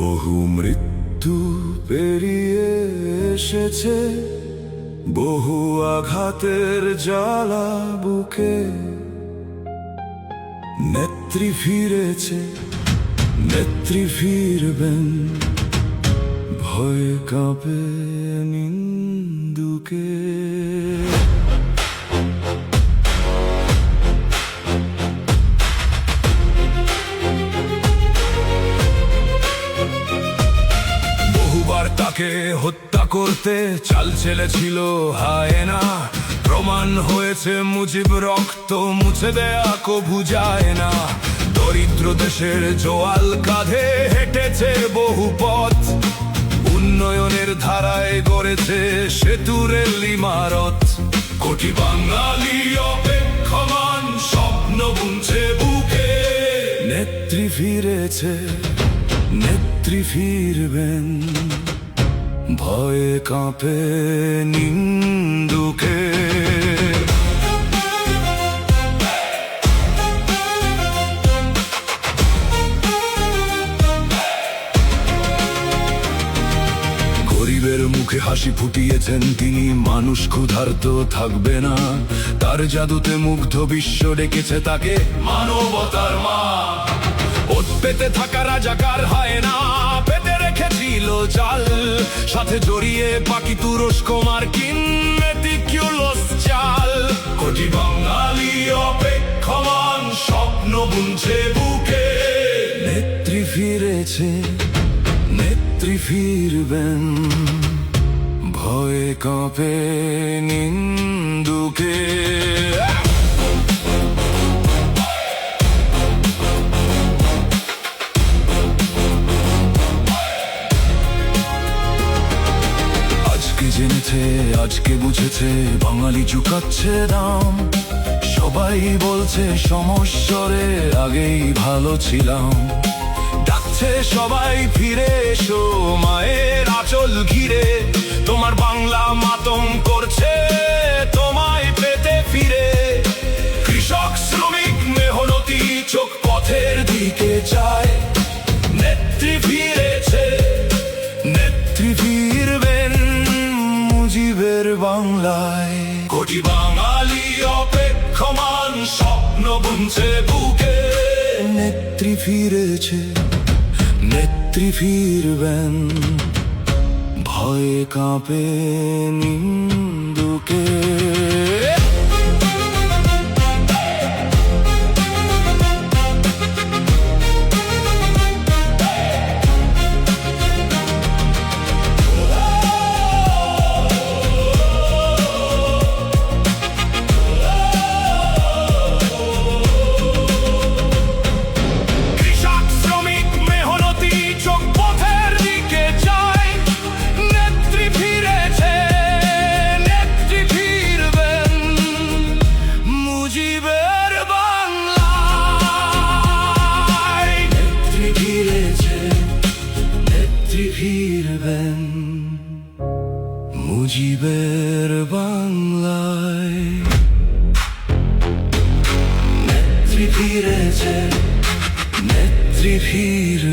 বহু মৃত্যু পেরিয়ে এসেছে, বহু আঘাতের জ্বালা বুকে। নেত্রী ফিরেছে, নেত্রী ফিরবেন, ভয়ে কাঁপে নিন্দুকে। বহুবার তাকে হত্যা করতে চাল চেলেছিল হায়না। প্রমাণ হয়েছে মুজিব রক্ত মুছে দেয়া কভু যায় না। দরিদ্র দেশের জোয়াল কাঁধে হেঁটেছে বহু পথ, উন্নয়নের ধারায় গড়েছে সেতু রেল ইমারত। কোটি বাঙালি অপেক্ষমান স্বপ্ন বুনছে বুকে। নেত্রী ফিরেছে, নেত্রী ফিরবেন, ভয়ে কাঁপে নিন্দুকে। গরিবের মুখে হাসি ফুটিয়েছেন তিনি, মানুষ ক্ষুধার্ত থাকবে না। তার জাদুতে মুগ্ধ বিশ্ব ডেকেছে তাকে মানবতার মা। ওত পেতে থাকা রাজাকার হয় না, পেতে রেখেছিল চাল, সাথে জড়িয়ে পাকি তুরস্ক মার্কিন মেটিকুলাস চাল। কোটি বাঙালি অপেক্ষমান স্বপ্ন বুনছে বুকে। নেত্রী ফিরেছে, নেত্রী ফিরবেন, ভয়ে কাঁপে নিন্দুকে। জেনেছে আজকে বুঝেছে, বাঙালি চুকাচ্ছে দাম। সবাই বলছে সমস্বরে আগেই ভালো ছিলাম। ডাকছে সবাই ফিরে এসো মায়ের আঁচল ঘিরে। তোমার বাংলা মাতম করছে তোমায় পেতে ফিরে। কৃষক শ্রমিক মেহনতি চোখ পথের দিকে চায়। নেত্রী ফিরেছে, নেত্রী ফিরবেন, মুজিবের বাংলায়। কোটি বাঙালি অপেক্ষমান স্বপ্ন বুনছে বুকে। নেত্রী ফিরেছে, নেত্রী ফিরবেন, ভয়ে কাঁপে নিন্দুকে। ফিরবেন, মুজিবের বাংলায়। নেত্রী ফিরেছে, নেত্রী ফিরবেন।